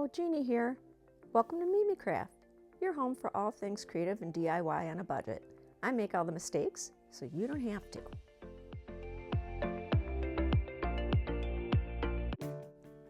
Hello, Jeannie here. Welcome to Mimicraft, your home for all things creative and DIY on a budget. I make all the mistakes, so you don't have to.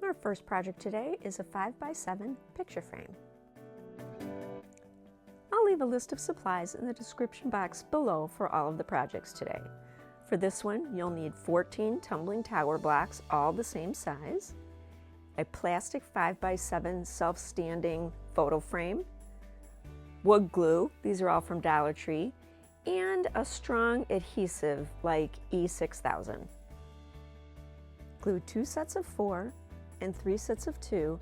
Our first project today is a 5x7 picture frame. I'll leave a list of supplies in the description box below for all of the projects today. For this one, you'll need 14 tumbling tower blocks, all the same size, a plastic 5x7 self-standing photo frame, wood glue, these are all from Dollar Tree, and a strong adhesive like E6000. Glue 2 sets of 4 and 3 sets of 2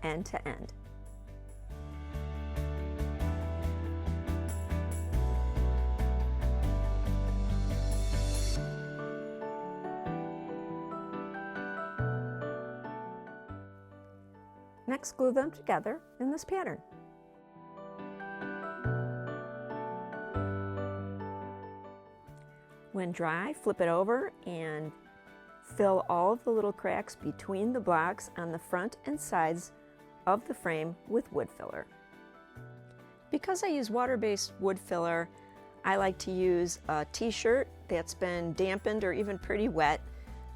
end to end. Next, glue them together in this pattern. When dry, flip it over and fill all of the little cracks between the blocks on the front and sides of the frame with wood filler. Because I use water-based wood filler, I like to use a t-shirt that's been dampened or even pretty wet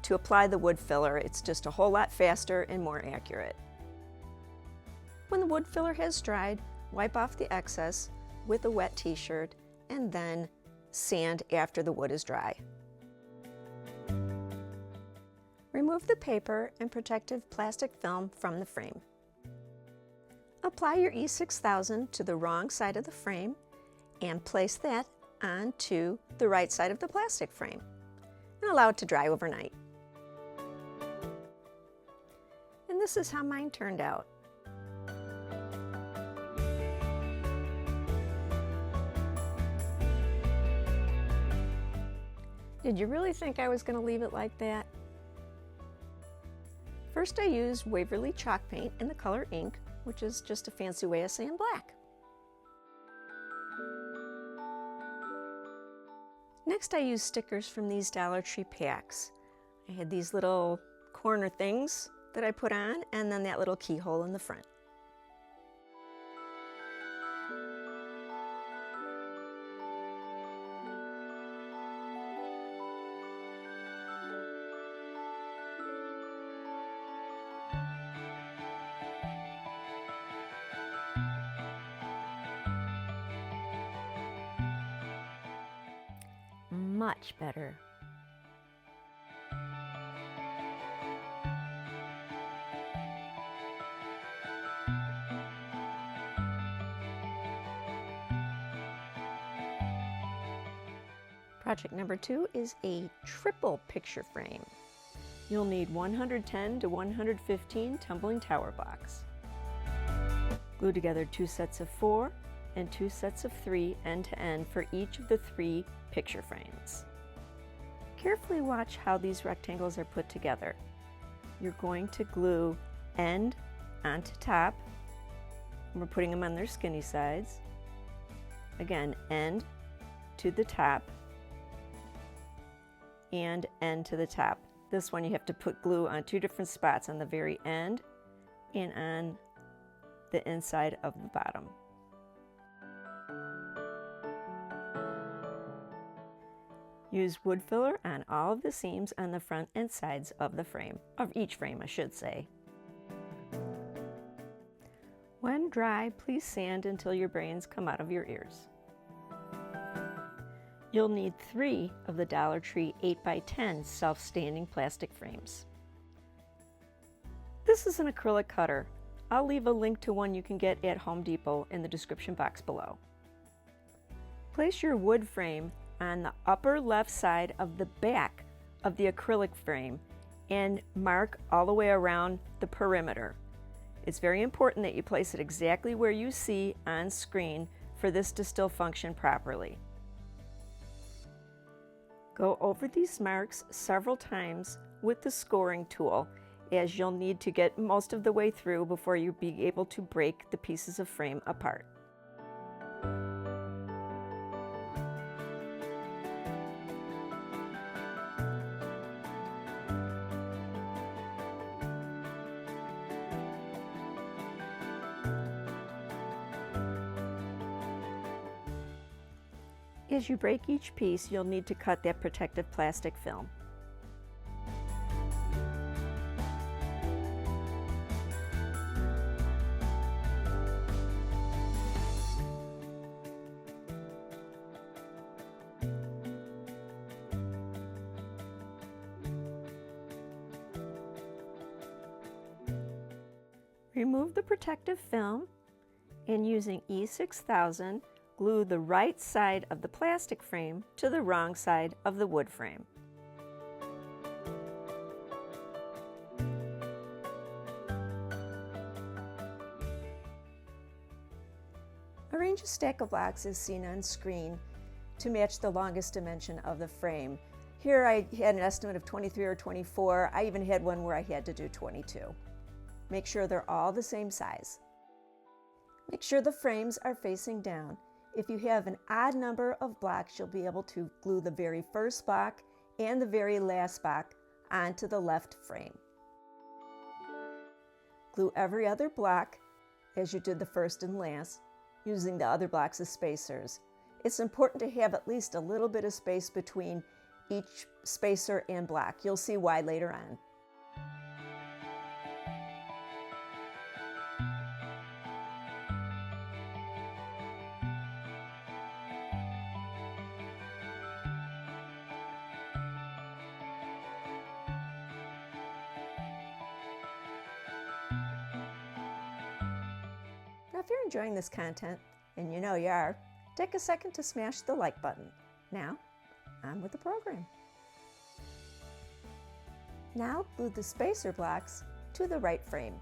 to apply the wood filler. It's just a whole lot faster and more accurate. When the wood filler has dried, wipe off the excess with a wet t-shirt and then sand after the wood is dry. Remove the paper and protective plastic film from the frame. Apply your E6000 to the wrong side of the frame and place that onto the right side of the plastic frame and allow it to dry overnight. And this is how mine turned out. Did you really think I was going to leave it like that? First, I used Waverly chalk paint in the color ink, which is just a fancy way of saying black. Next, I used stickers from these Dollar Tree packs. I had these little corner things that I put on, and then that little keyhole in the front. Much better. Project number 2 is a triple picture frame. You'll need 110 to 115 tumbling tower blocks. Glue together 2 sets of 4 and 2 sets of 3 end to end for each of the 3 picture frames. Carefully watch how these rectangles are put together. You're going to glue end onto top. We're putting them on their skinny sides. Again, end to the top and end to the top. This one you have to put glue on 2 different spots, on the very end and on the inside of the bottom. Use wood filler on all of the seams on the front and sides of the frame, of each frame I should say. When dry, please sand until your brains come out of your ears. You'll need 3 of the Dollar Tree 8x10 self-standing plastic frames. This is an acrylic cutter. I'll leave a link to one you can get at Home Depot in the description box below. Place your wood frame on the upper left side of the back of the acrylic frame and mark all the way around the perimeter. It's very important that you place it exactly where you see on screen for this to still function properly. Go over these marks several times with the scoring tool, as you'll need to get most of the way through before you'll be able to break the pieces of frame apart. As you break each piece, you'll need to cut that protective plastic film. Remove the protective film and using E6000, glue the right side of the plastic frame to the wrong side of the wood frame. Arrange a stack of blocks as seen on screen to match the longest dimension of the frame. Here I had an estimate of 23 or 24. I even had one where I had to do 22. Make sure they're all the same size. Make sure the frames are facing down. If you have an odd number of blocks, you'll be able to glue the very first block and the very last block onto the left frame. Glue every other block as you did the first and last, using the other blocks as spacers. It's important to have at least a little bit of space between each spacer and block. You'll see why later on. Now, if you're enjoying this content, and you know you are, take a second to smash the like button. Now, on with the program. Now, glue the spacer blocks to the right frame.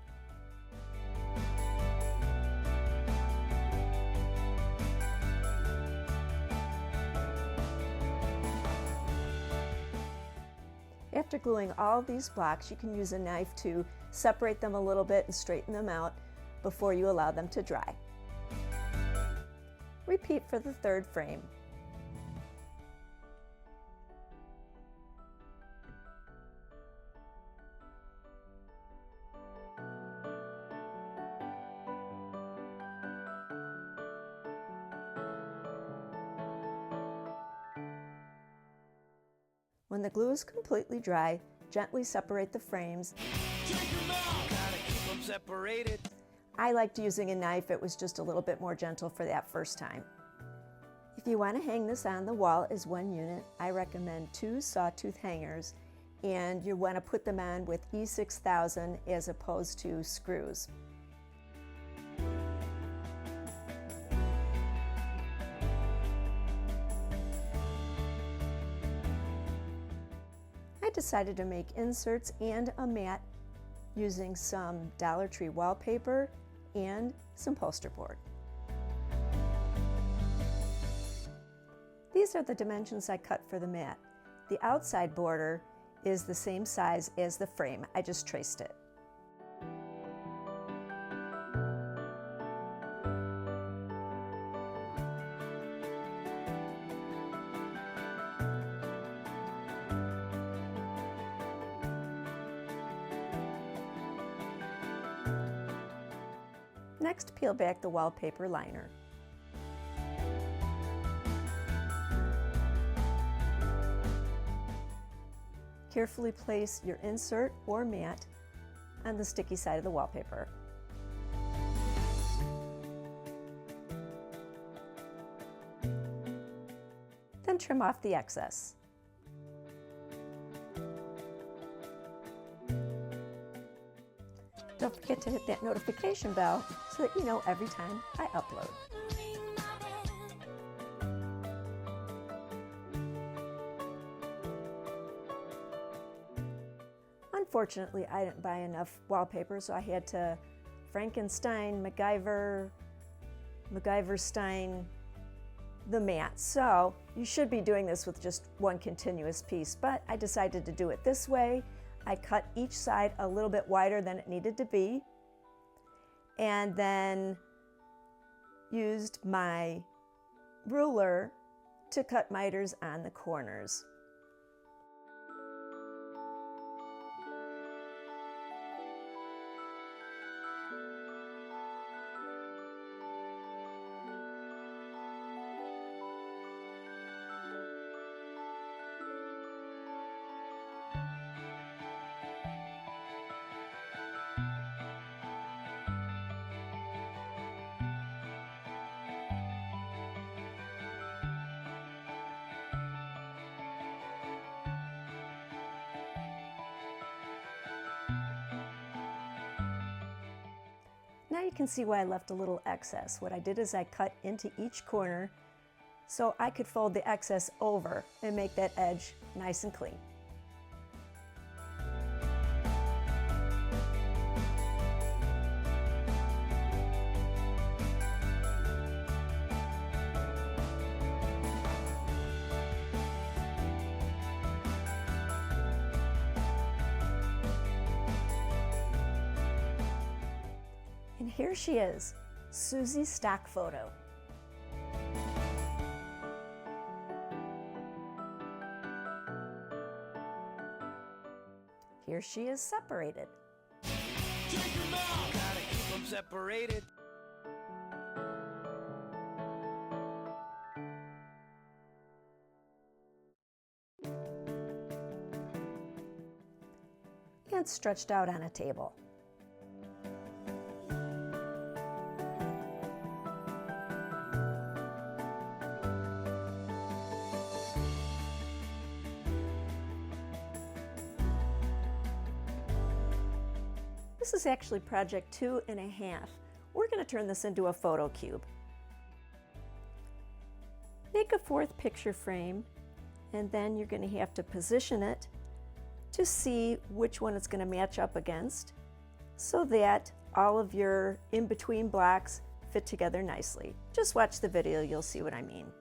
After gluing all these blocks, you can use a knife to separate them a little bit and straighten them out before you allow them to dry. Repeat for the third frame. When the glue is completely dry, gently separate the frames. I liked using a knife. It was just a little bit more gentle for that first time. If you want to hang this on the wall as one unit, I recommend 2 sawtooth hangers, and you want to put them on with E6000 as opposed to screws. I decided to make inserts and a mat using some Dollar Tree wallpaper and some poster board. These are the dimensions I cut for the mat. The outside border is the same size as the frame. I just traced it. Next, peel back the wallpaper liner. Carefully place your insert or mat on the sticky side of the wallpaper. Then trim off the excess. Don't forget to hit that notification bell so that you know every time I upload. Unfortunately, I didn't buy enough wallpaper, so I had to Frankenstein, MacGyverstein the mat. So you should be doing this with just one continuous piece, but I decided to do it this way. I cut each side a little bit wider than it needed to be, and then used my ruler to cut miters on the corners. now you can see why I left a little excess. What I did is I cut into each corner so I could fold the excess over and make that edge nice and clean. And here she is, Susie's stock photo. Here she is separated. Take 'em out. Gotta keep 'em separated. And stretched out on a table. This is actually project 2.5. We're going to turn this into a photo cube. Make a 4th picture frame, and then you're going to have to position it to see which one it's going to match up against so that all of your in-between blocks fit together nicely. Just watch the video, you'll see what I mean.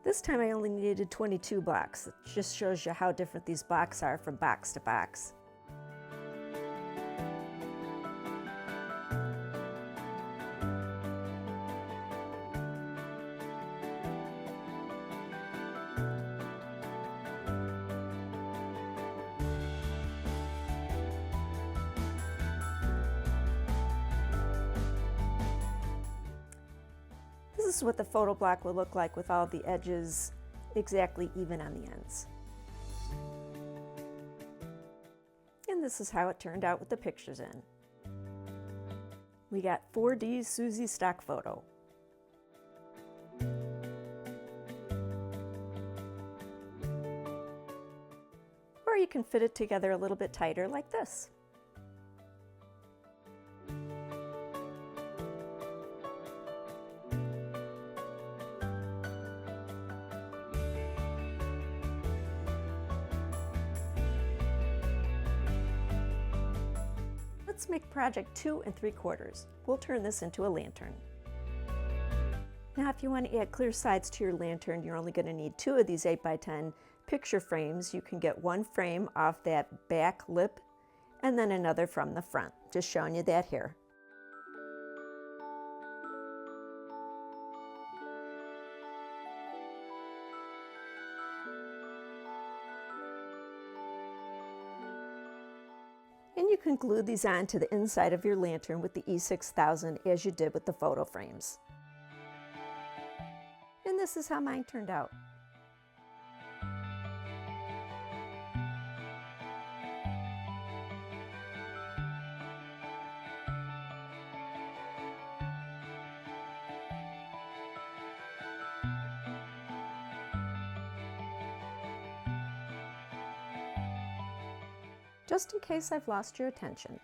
This time I only needed 22 blocks. It just shows you how different these blocks are from box to box. This is what the photo block will look like with all the edges exactly even on the ends. And this is how it turned out with the pictures in. We got 4D Susie stock photo. Or you can fit it together a little bit tighter like this. Let's make project 2 3/4. We'll turn this into a lantern. Now if you want to add clear sides to your lantern, you're only going to need 2 of these 8x10 picture frames. You can get one frame off that back lip and then another from the front. Just showing you that here. And you can glue these on to the inside of your lantern with the E6000 as you did with the photo frames. And this is how mine turned out. Just in case I've lost your attention.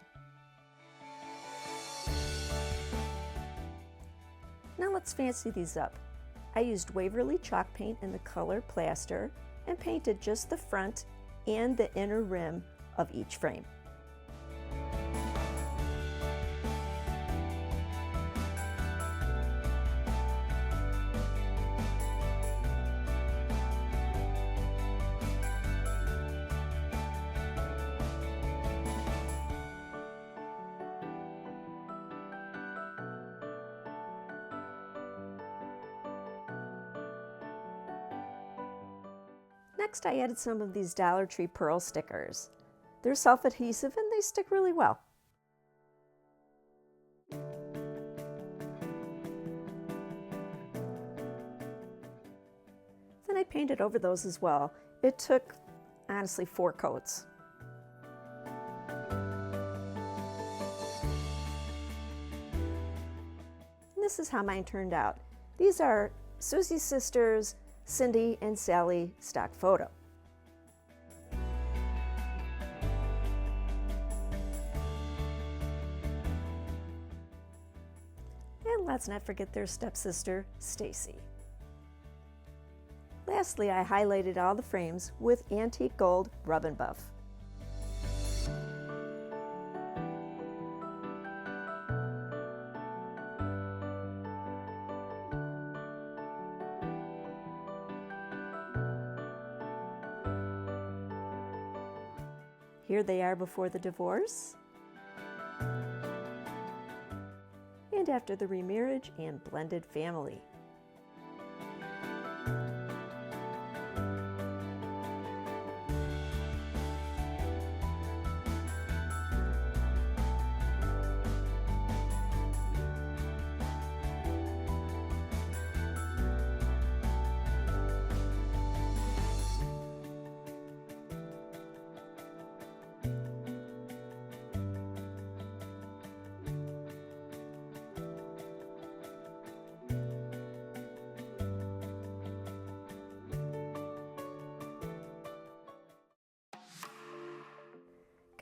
Now let's fancy these up. I used Waverly chalk paint in the color plaster and painted just the front and the inner rim of each frame. Next, I added some of these Dollar Tree pearl stickers. They're self-adhesive and they stick really well. Then I painted over those as well. It took, honestly, 4 coats. And this is how mine turned out. These are Susie's sisters, Cindy and Sally stock photo. And let's not forget their stepsister, Stacy. Lastly, I highlighted all the frames with antique gold rub and buff. Here they are before the divorce, and after the remarriage and blended family.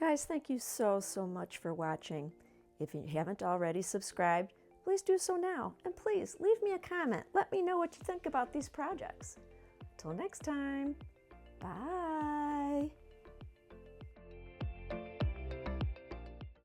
Guys, thank you so much for watching. If you haven't already subscribed, please do so now. And please leave me a comment. Let me know what you think about these projects. Till next time, bye.